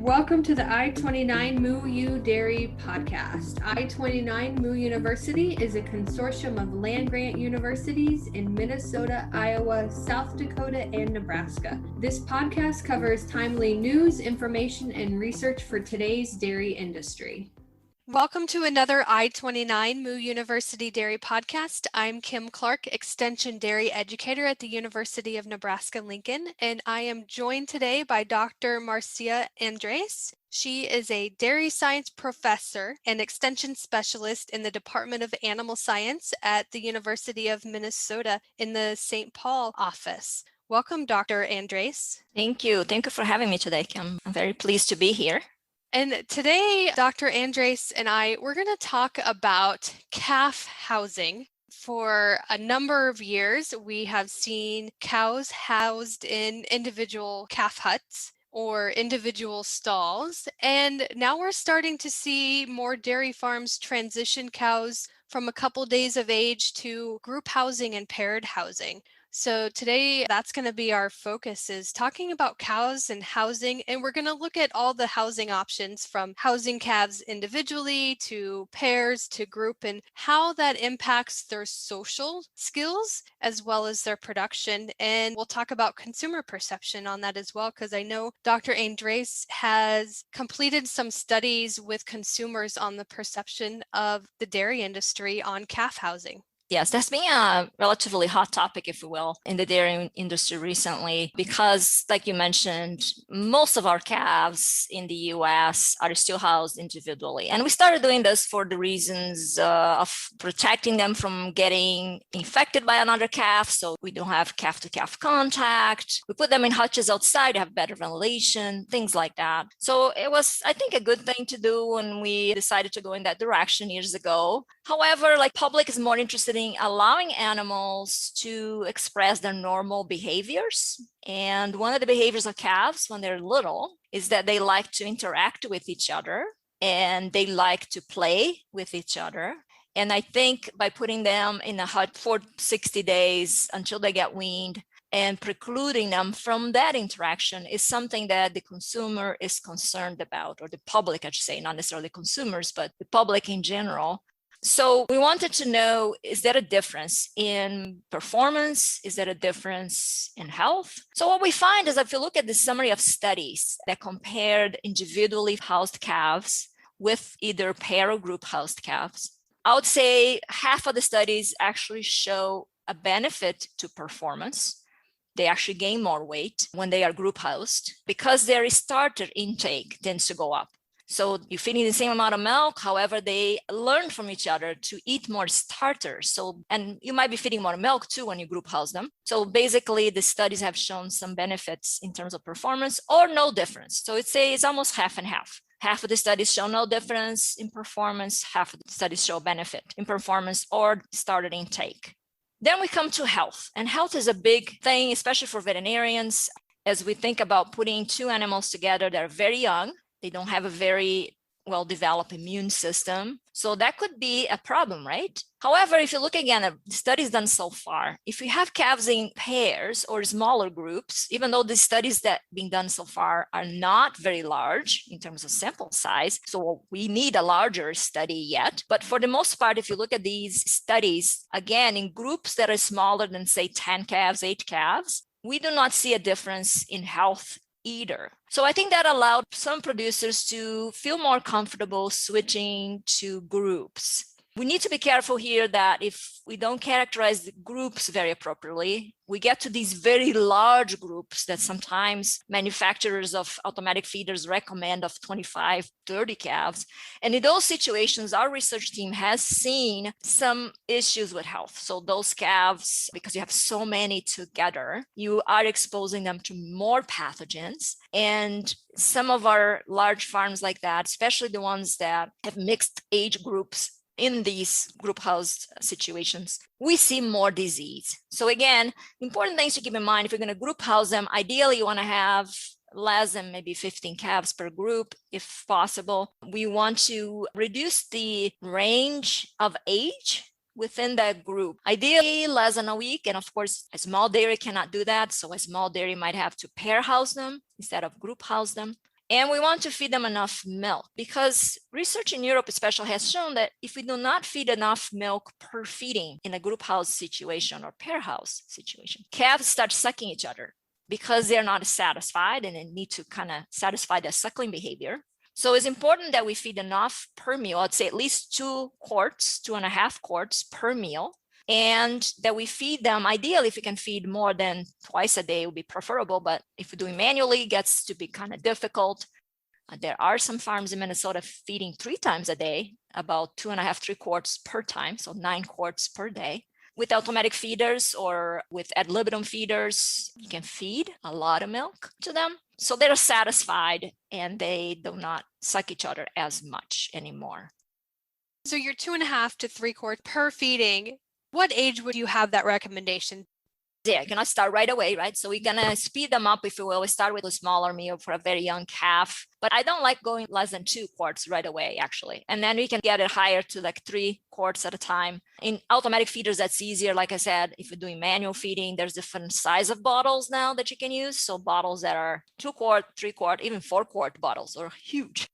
Welcome to the I-29 Moo U Dairy Podcast. I-29 Moo University is a consortium of land-grant universities in Minnesota, Iowa, South Dakota, and Nebraska. This podcast covers timely news, information, and research for today's dairy industry. Welcome to another I-29 Moo University Dairy Podcast. I'm Kim Clark, Extension Dairy Educator at the University of Nebraska-Lincoln, and I am joined today by Dr. Marcia Andres. She is a dairy science professor and extension specialist in the Department of Animal Science at the University of Minnesota in the St. Paul office. Welcome, Dr. Andres. Thank you. Thank you for having me today, Kim. I'm very pleased to be here. And today, Dr. Andres and we're going to talk about calf housing. For a number of years, we have seen cows housed in individual calf huts or individual stalls. And now we're starting to see more dairy farms transition cows from a couple days of age to group housing and paired housing. So today, that's going to be our focus, is talking about cows and housing, and we're going to look at all the housing options from housing calves individually to pairs to group and how that impacts their social skills as well as their production. And we'll talk about consumer perception on that as well, because I know Dr. Andres has completed some studies with consumers on the perception of the dairy industry on calf housing. Yes, that's been a relatively hot topic, if you will, in the dairy industry recently, because like you mentioned, most of our calves in the US are still housed individually. And we started doing this for the reasons of protecting them from getting infected by another calf. So we don't have calf-to-calf contact. We put them in hutches outside to have better ventilation, things like that. So it was, I think, a good thing to do when we decided to go in that direction years ago. However, public is more interested in allowing animals to express their normal behaviors. And one of the behaviors of calves when they're little is that they like to interact with each other and they like to play with each other. And I think by putting them in a hut for 60 days until they get weaned and precluding them from that interaction is something that the consumer is concerned about, or the public, I should say, not necessarily consumers, but the public in general. So we wanted to know, is there a difference in performance? Is there a difference in health? So what we find is, if you look at the summary of studies that compared individually housed calves with either pair or group housed calves, I would say half of the studies actually show a benefit to performance. They actually gain more weight when they are group housed because their starter intake tends to go up. So you're feeding the same amount of milk, however, they learn from each other to eat more starters. And you might be feeding more milk too when you group house them. So basically, the studies have shown some benefits in terms of performance or no difference. So it's almost half and half. Half of the studies show no difference in performance, half of the studies show benefit in performance or starter intake. Then we come to health. And health is a big thing, especially for veterinarians, as we think about putting two animals together that are very young. They don't have a very well-developed immune system. So that could be a problem, right? However, if you look again at the studies done so far, if we have calves in pairs or smaller groups, even though the studies that have been done so far are not very large in terms of sample size, so we need a larger study yet. But for the most part, if you look at these studies, again, in groups that are smaller than, say, 10 calves, 8 calves, we do not see a difference in health either. So I think that allowed some producers to feel more comfortable switching to groups. We need to be careful here that if we don't characterize the groups very appropriately, we get to these very large groups that sometimes manufacturers of automatic feeders recommend of 25, 30 calves. And in those situations, our research team has seen some issues with health. So those calves, because you have so many together, you are exposing them to more pathogens. And some of our large farms like that, especially the ones that have mixed age groups, in these group housed situations, we see more disease. So again, important things to keep in mind, if you're going to group house them, ideally you want to have less than maybe 15 calves per group, if possible. We want to reduce the range of age within that group, ideally less than a week. And of course, a small dairy cannot do that. So a small dairy might have to pair house them instead of group house them. And we want to feed them enough milk because research in Europe especially has shown that if we do not feed enough milk per feeding in a group house situation or pair house situation, calves start sucking each other because they're not satisfied and they need to kind of satisfy their suckling behavior. So it's important that we feed enough per meal. I'd say at least 2.5 quarts per meal. And that we feed them, ideally, if we can feed more than twice a day, it would be preferable. But if we're doing manually, it gets to be kind of difficult. There are some farms in Minnesota feeding 3 times a day, about 2.5, 3 quarts per time, so 9 quarts per day. With automatic feeders or with ad libitum feeders, you can feed a lot of milk to them. So they're satisfied and they do not suck each other as much anymore. So you're 2.5 to 3 quarts per feeding. What age would you have that recommendation? Yeah, you cannot start right away, right? So we're gonna speed them up, if you will. We start with a smaller meal for a very young calf, but I don't like going less than 2 quarts right away, actually. And then we can get it higher to like 3 quarts at a time. In automatic feeders, that's easier. Like I said, if you're doing manual feeding, there's different size of bottles now that you can use. So bottles that are 2 quart, 3 quart, even 4 quart bottles are huge.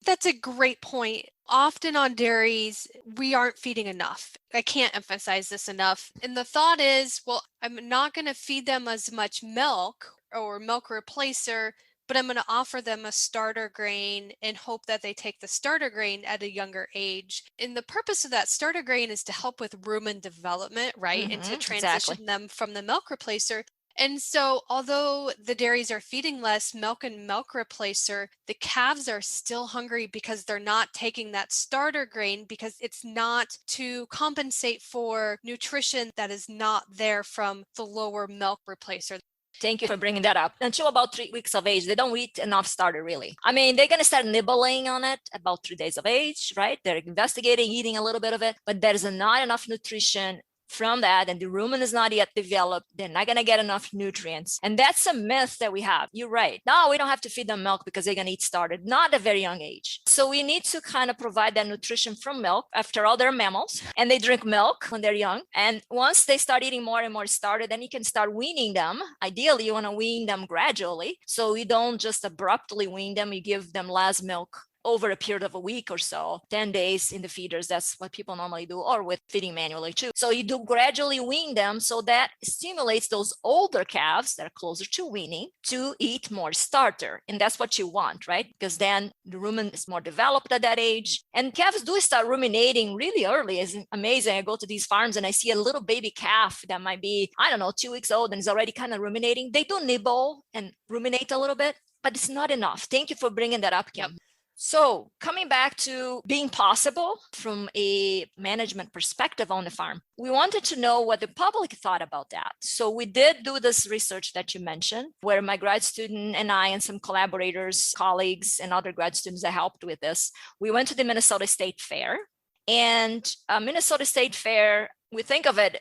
That's a great point. Often on dairies, we aren't feeding enough. I can't emphasize this enough. And the thought is, well, I'm not going to feed them as much milk or milk replacer, but I'm going to offer them a starter grain and hope that they take the starter grain at a younger age. And the purpose of that starter grain is to help with rumen development, right? And to transition them from the milk replacer. And so although the dairies are feeding less milk and milk replacer, the calves are still hungry because they're not taking that starter grain because it's not to compensate for nutrition that is not there from the lower milk replacer. Thank you for bringing that up. Until about 3 weeks of age, they don't eat enough starter, really. I mean, they're going to start nibbling on it about 3 days of age, right? They're investigating, eating a little bit of it, but there's not enough nutrition from that, and the rumen is not yet developed. They're not going to get enough nutrients. And that's a myth that we have. You're right. No, we don't have to feed them milk because they're going to eat starter, not at a very young age. So we need to kind of provide that nutrition from milk. After all, they're mammals and they drink milk when they're young. And once they start eating more and more starter, then you can start weaning them. Ideally, you want to wean them gradually. So you don't just abruptly wean them. You give them less milk over a period of a week or so, 10 days in the feeders. That's what people normally do, or with feeding manually too. So you do gradually wean them, so that stimulates those older calves that are closer to weaning to eat more starter. And that's what you want, right? Because then the rumen is more developed at that age. And calves do start ruminating really early. It's amazing. I go to these farms and I see a little baby calf that might be, 2 weeks old and is already kind of ruminating. They do nibble and ruminate a little bit, but it's not enough. Thank you for bringing that up, Kim. Yep. So coming back to being possible from a management perspective on the farm, we wanted to know what the public thought about that. So we did do this research that you mentioned, where my grad student and I and some collaborators, colleagues, and other grad students that helped with this, we went to the Minnesota State Fair. And Minnesota State Fair, we think of it,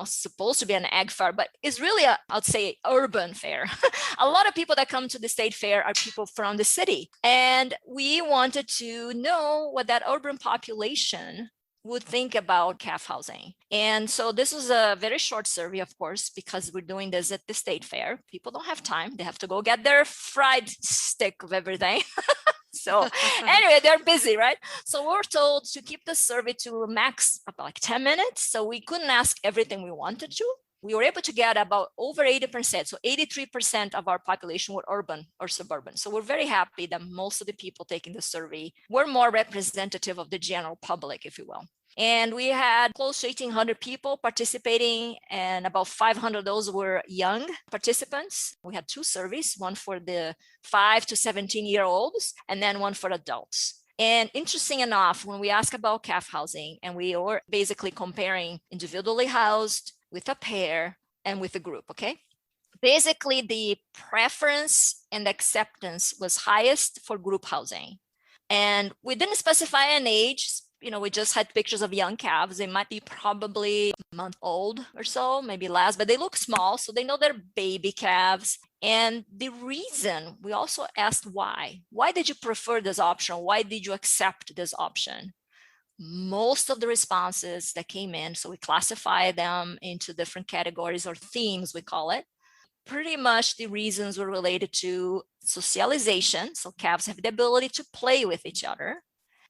supposed to be an ag fair, but it's really I'd say, urban fair. A lot of people that come to the state fair are people from the city. And we wanted to know what that urban population would think about calf housing. And so this was a very short survey, of course, because we're doing this at the state fair. People don't have time. They have to go get their fried stick of everything. So anyway, they're busy, right? So we're told to keep the survey to a max of like 10 minutes. So we couldn't ask everything we wanted to. We were able to get about over 80%. So 83% of our population were urban or suburban. So we're very happy that most of the people taking the survey were more representative of the general public, if you will. And we had close to 1,800 people participating, and about 500 of those were young participants. We had 2 surveys, one for the 5 to 17-year-olds, and then one for adults. And interesting enough, when we ask about calf housing, and we were basically comparing individually housed with a pair and with a group, okay? Basically, the preference and acceptance was highest for group housing. And we didn't specify an age. We just had pictures of young calves. They might be probably a month old or so, maybe less, but they look small. So they know they're baby calves. And the reason, we also asked why. Why did you prefer this option? Why did you accept this option? Most of the responses that came in, so we classify them into different categories or themes, we call it. Pretty much the reasons were related to socialization, so calves have the ability to play with each other,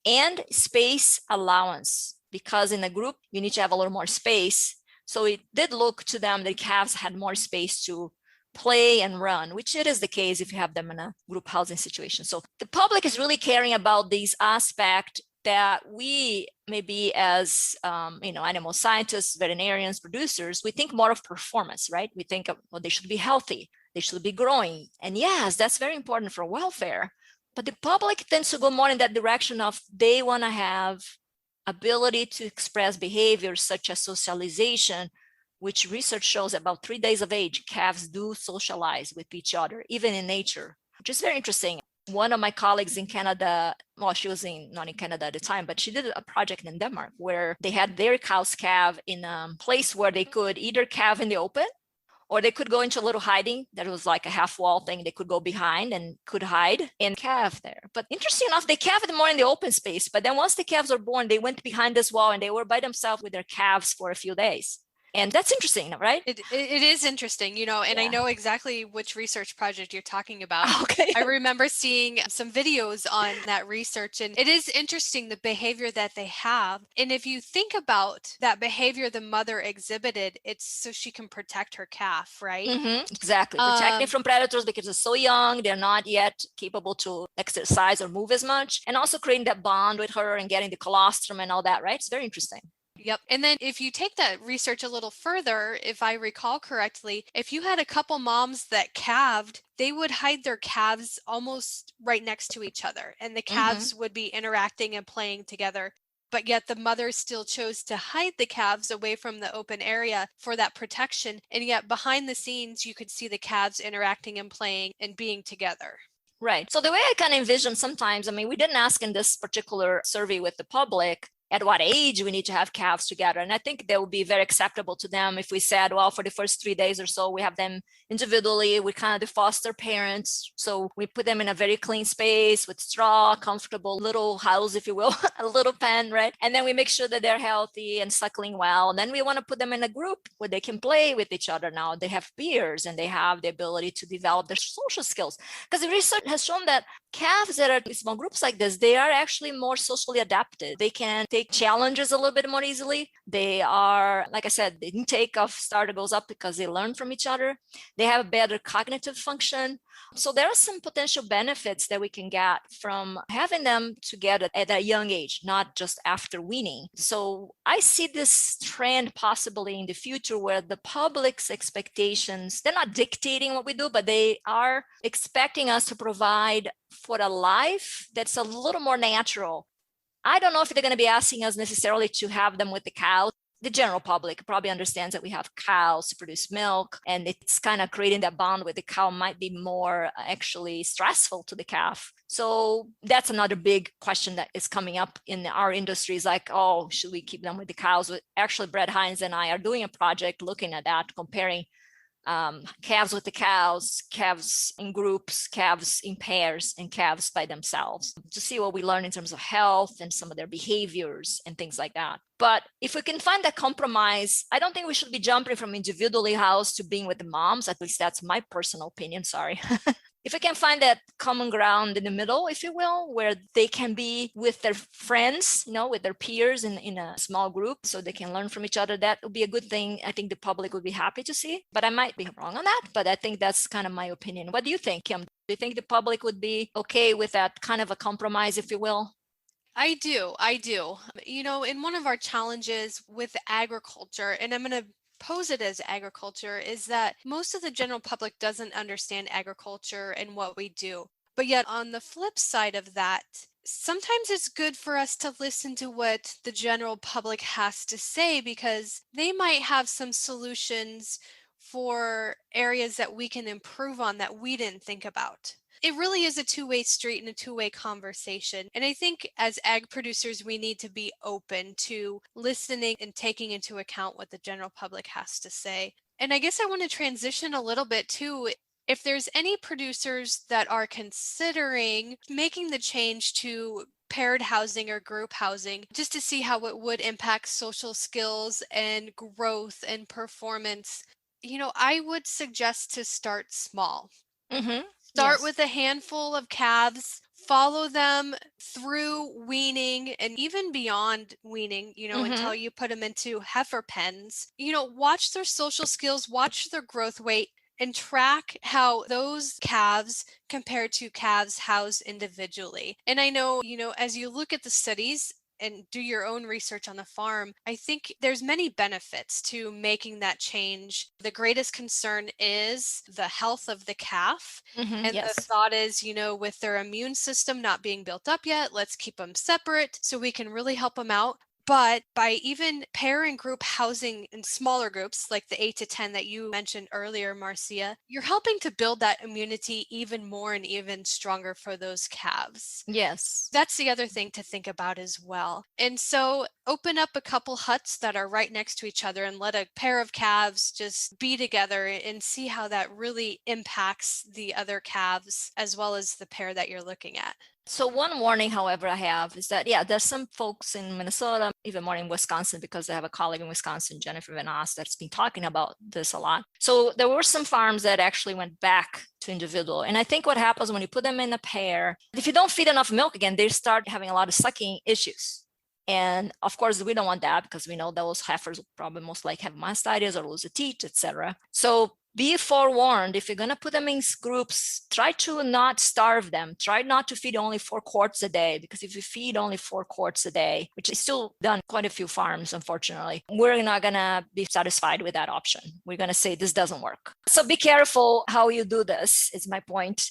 and space allowance, because in a group, you need to have a little more space. So it did look to them that calves had more space to play and run, which it is the case if you have them in a group housing situation. So the public is really caring about these aspects that we maybe as animal scientists, veterinarians, producers, we think more of performance, right? We think of, well, they should be healthy, they should be growing. And yes, that's very important for welfare. But the public tends to go more in that direction of they want to have ability to express behaviors such as socialization, which research shows about 3 days of age, calves do socialize with each other, even in nature, which is very interesting. One of my colleagues in Canada, well, she was not in Canada at the time, but she did a project in Denmark where they had their cows calve in a place where they could either calve in the open, or they could go into a little hiding that was like a half wall thing. They could go behind and could hide and calve there. But interesting enough, they calved more in the open space. But then once the calves were born, they went behind this wall and they were by themselves with their calves for a few days. And that's interesting, right? It is interesting, and I know exactly which research project you're talking about. Okay. I remember seeing some videos on that research, and it is interesting the behavior that they have. And if you think about that behavior the mother exhibited, it's so she can protect her calf, right? Exactly. Protecting from predators because they're so young, they're not yet capable to exercise or move as much. And also creating that bond with her and getting the colostrum and all that, right? It's very interesting. Yep. And then if you take that research a little further, if I recall correctly, if you had a couple moms that calved, they would hide their calves almost right next to each other, and the calves would be interacting and playing together. But yet the mother still chose to hide the calves away from the open area for that protection. And yet behind the scenes, you could see the calves interacting and playing and being together. Right. So the way I kind of envision sometimes, we didn't ask in this particular survey with the public at what age we need to have calves together. And I think that would be very acceptable to them if we said, well, for the first 3 days or so, we have them individually. We kind of the foster parents. So we put them in a very clean space with straw, comfortable little house, if you will, a little pen, right? And then we make sure that they're healthy and suckling well. And then we want to put them in a group where they can play with each other. Now they have peers and they have the ability to develop their social skills. Because the research has shown that calves that are in small groups like this, they are actually more socially adapted. They can take challenges a little bit more easily. They are, like I said, the intake of starter goes up because they learn from each other. They have a better cognitive function. So there are some potential benefits that we can get from having them together at a young age, not just after weaning. So I see this trend possibly in the future where the public's expectations, they're not dictating what we do, but they are expecting us to provide for a life that's a little more natural. I don't know if they're going to be asking us necessarily to have them with the cow. The general public probably understands that we have cows to produce milk, and it's kind of creating that bond with the cow might be more actually stressful to the calf. So that's another big question that is coming up in our industry is like, oh, should we keep them with the cows? Actually, Brett Hines and I are doing a project looking at that, comparing calves with the cows, calves in groups, calves in pairs, and calves by themselves to see what we learn in terms of health and some of their behaviors and things like that. But if we can find that compromise, I don't think we should be jumping from individually housed to being with the moms. At least that's my personal opinion. Sorry. If we can find that common ground in the middle, if you will, where they can be with their friends, with their peers in a small group so they can learn from each other, that would be a good thing. I think the public would be happy to see, but I might be wrong on that. But I think that's kind of my opinion. What do you think, Kim? Do you think the public would be okay with that kind of a compromise, if you will? I do. In one of our challenges with agriculture, and I'm going to pose it as agriculture, is that most of the general public doesn't understand agriculture and what we do. But yet on the flip side of that, sometimes it's good for us to listen to what the general public has to say, because they might have some solutions for areas that we can improve on that we didn't think about. It really is a two-way street and a two-way conversation. And I think as ag producers, we need to be open to listening and taking into account what the general public has to say. And I guess I want to transition a little bit too. If there's any producers that are considering making the change to paired housing or group housing, just to see how it would impact social skills and growth and performance, I would suggest to start small. Start Yes. with a handful of calves, follow them through weaning and even beyond weaning, Mm-hmm. until you put them into heifer pens. Watch their social skills, watch their growth weight, and track how those calves compare to calves housed individually. And I know, as you look at the studies and do your own research on the farm, I think there's many benefits to making that change. The greatest concern is the health of the calf. Mm-hmm. And the Yes. thought is, with their immune system not being built up yet, let's keep them separate so we can really help them out. But by even pair and group housing in smaller groups, like the 8 to 10 that you mentioned earlier, Marcia, you're helping to build that immunity even more and even stronger for those calves. Yes. That's the other thing to think about as well. And so open up a couple huts that are right next to each other and let a pair of calves just be together and see how that really impacts the other calves as well as the pair that you're looking at. So one warning, however, I have is that, yeah, there's some folks in Minnesota, even more in Wisconsin, because I have a colleague in Wisconsin, Jennifer Van Oss, that's been talking about this a lot. So there were some farms that actually went back to individual. And I think what happens when you put them in a pair, if you don't feed enough milk again, they start having a lot of sucking issues. And of course, we don't want that because we know those heifers will probably most likely have mastitis or lose a teat, etc. So be forewarned, if you're going to put them in groups, try to not starve them. Try not to feed only 4 quarts a day, because if you feed only 4 quarts a day, which is still done quite a few farms, unfortunately, we're not going to be satisfied with that option. We're going to say this doesn't work. So be careful how you do this, is my point.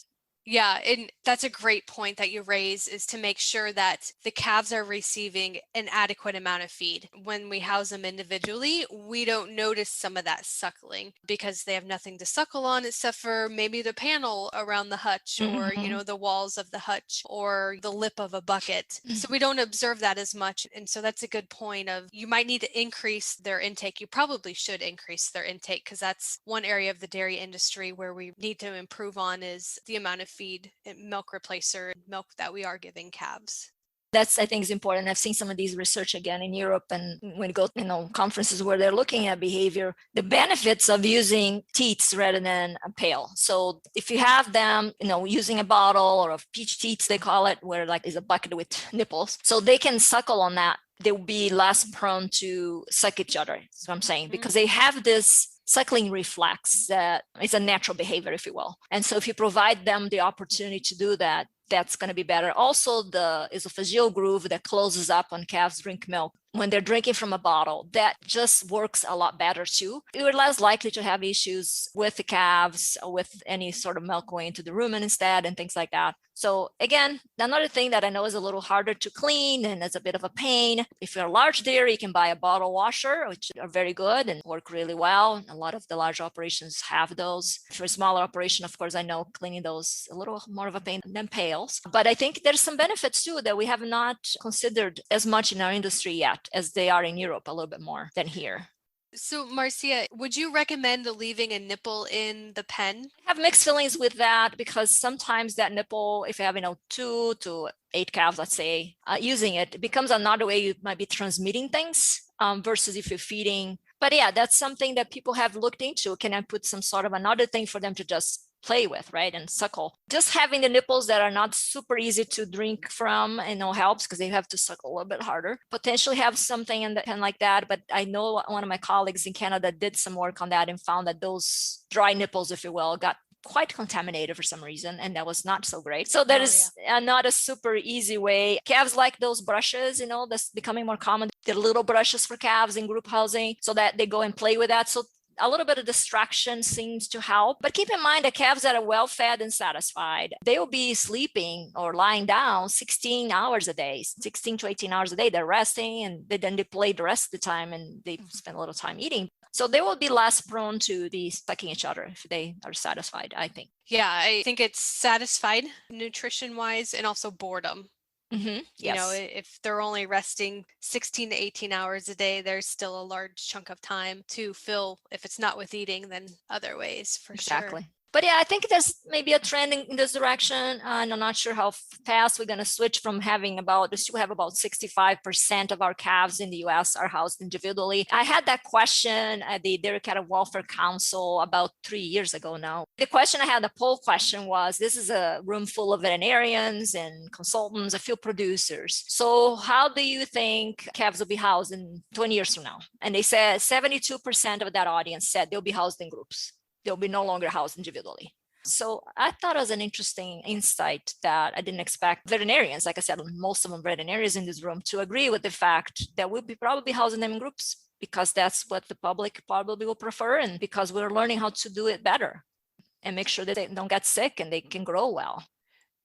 Yeah, and that's a great point that you raise, is to make sure that the calves are receiving an adequate amount of feed. When we house them individually, we don't notice some of that suckling because they have nothing to suckle on except for maybe the panel around the hutch, or, Mm-hmm. the walls of the hutch, or the lip of a bucket. So we don't observe that as much. And so that's a good point of, you might need to increase their intake. You probably should increase their intake, because that's one area of the dairy industry where we need to improve on, is the amount of feed and milk replacer milk that we are giving calves. That's, I think, is important. I've seen some of these research again in Europe, and when you go, conferences where they're looking at behavior, the benefits of using teats rather than a pail. So if you have them, using a bottle or a peach teats, they call it, where like is a bucket with nipples, so they can suckle on that. They will be less prone to suck each other. That's what I'm saying, because they have this suckling reflex that is a natural behavior, if you will. And so if you provide them the opportunity to do that, that's going to be better. Also, the esophageal groove that closes up when calves drink milk, when they're drinking from a bottle, that just works a lot better too. You're less likely to have issues with the calves or with any sort of milk going into the rumen instead and things like that. So again, another thing that I know is a little harder to clean and is a bit of a pain. If you're a large dairy, you can buy a bottle washer, which are very good and work really well. A lot of the large operations have those. For a smaller operation, of course, I know cleaning those a little more of a pain than pails. But I think there's some benefits too that we have not considered as much in our industry yet as they are in Europe, a little bit more than here. So, Marcia, would you recommend leaving a nipple in the pen? I have mixed feelings with that, because sometimes that nipple, if you have 2 to 8 calves, let's say, using it, it becomes another way you might be transmitting things, versus if you're feeding. But yeah, that's something that people have looked into. Can I put some sort of another thing for them to just play with, right, and suckle? Just having the nipples that are not super easy to drink from, helps, because they have to suckle a little bit harder. Potentially have something in the pen like that. But I know one of my colleagues in Canada did some work on that and found that those dry nipples, if you will, got quite contaminated for some reason, and that was not so great. So that is not a super easy way. Calves like those brushes, that's becoming more common. The little brushes for calves in group housing, so that they go and play with that. So a little bit of distraction seems to help. But keep in mind that calves that are well fed and satisfied, they will be sleeping or lying down 16 hours a day, 16 to 18 hours a day. They're resting, and then they play the rest of the time, and they spend a little time eating. So they will be less prone to be sucking each other if they are satisfied, I think. Yeah, I think it's satisfied nutrition wise, and also boredom. Mm-hmm. Yes. If they're only resting 16 to 18 hours a day, there's still a large chunk of time to fill, if it's not with eating, then other ways for sure. Exactly. But yeah, I think there's maybe a trend in this direction. And I'm not sure how fast we're going to switch from having we still have about 65% of our calves in the US are housed individually. I had that question at the Dairy Cattle Welfare Council about 3 years ago now. The question I had, the poll question was, this is a room full of veterinarians and consultants, a few producers. So how do you think calves will be housed in 20 years from now? And they said 72% of that audience said they'll be housed in groups. They'll be no longer housed individually. So I thought it was an interesting insight that I didn't expect veterinarians, like I said, most of them veterinarians in this room, to agree with the fact that we'll be probably housing them in groups because that's what the public probably will prefer, and because we're learning how to do it better and make sure that they don't get sick and they can grow well.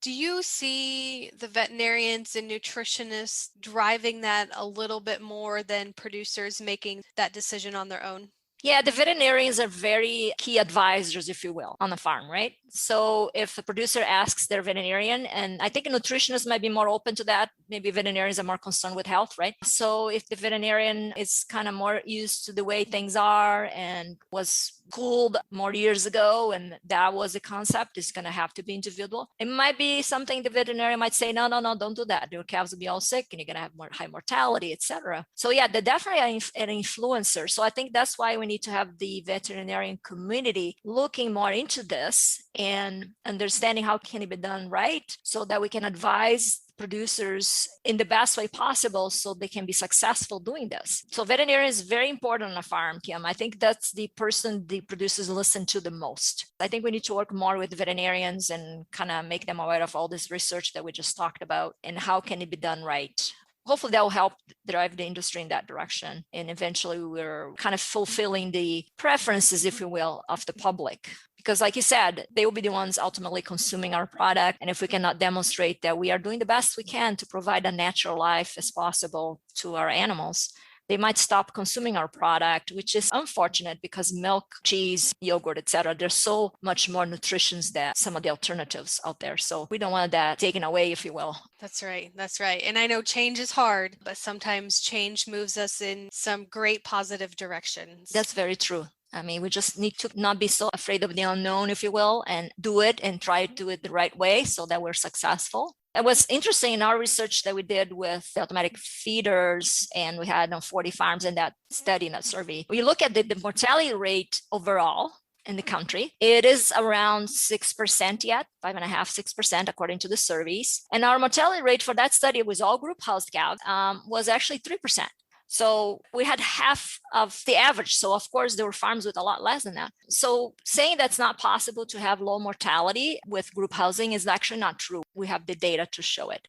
Do you see the veterinarians and nutritionists driving that a little bit more than producers making that decision on their own? Yeah, the veterinarians are very key advisors, if you will, on the farm, right? So if the producer asks their veterinarian, and I think nutritionists might be more open to that, maybe veterinarians are more concerned with health, right? So if the veterinarian is kind of more used to the way things are and was schooled more years ago, and that was the concept, is going to have to be individual. It might be something the veterinarian might say, no, don't do that. Your calves will be all sick and you're going to have more high mortality, etc. So yeah, they're definitely an influencer. So I think that's why we need to have the veterinarian community looking more into this and understanding how can it be done right, so that we can advise producers in the best way possible so they can be successful doing this. So veterinarian is very important on a farm, Kim. I think that's the person the producers listen to the most. I think we need to work more with veterinarians and kind of make them aware of all this research that we just talked about and how can it be done right. Hopefully that will help drive the industry in that direction. And eventually we're kind of fulfilling the preferences, if you will, of the public. Because like you said, they will be the ones ultimately consuming our product. And if we cannot demonstrate that we are doing the best we can to provide a natural life as possible to our animals, they might stop consuming our product, which is unfortunate because milk, cheese, yogurt, etc., there's so much more nutrition than some of the alternatives out there. So we don't want that taken away, if you will. That's right. That's right. And I know change is hard, but sometimes change moves us in some great positive directions. That's very true. I mean, we just need to not be so afraid of the unknown, if you will, and do it and try to do it the right way so that we're successful. It was interesting in our research that we did with the automatic feeders, and we had 40 farms in that study, in that survey. We look at the mortality rate overall in the country. It is around 6% yet, 5.5%, 6%, according to the surveys. And our mortality rate for that study was all group housed calves, was actually 3%. So we had half of the average. So of course, there were farms with a lot less than that. So saying that's not possible to have low mortality with group housing is actually not true. We have the data to show it.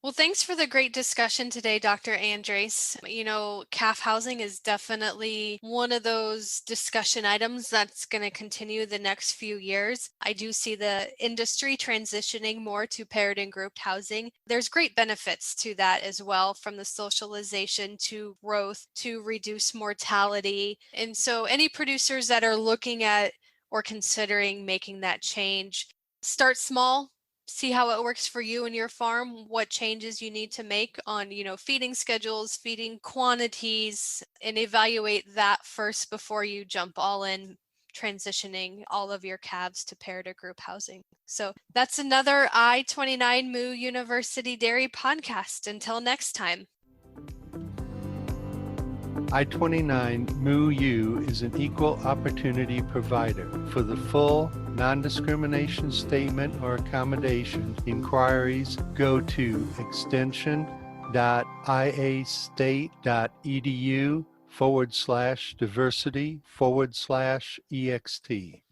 Well, thanks for the great discussion today, Dr. Andres. You know, calf housing is definitely one of those discussion items that's going to continue the next few years. I do see the industry transitioning more to paired and grouped housing. There's great benefits to that as well, from the socialization to growth to reduce mortality. And so any producers that are looking at or considering making that change, start small. See how it works for you and your farm, what changes you need to make on, feeding schedules, feeding quantities, and evaluate that first before you jump all in, transitioning all of your calves to paired or group housing. So that's another I-29 Moo University Dairy podcast. Until next time. I-29 Moo U is an equal opportunity provider. For the full non-discrimination statement or accommodation inquiries, go to extension.iastate.edu/diversity/ext.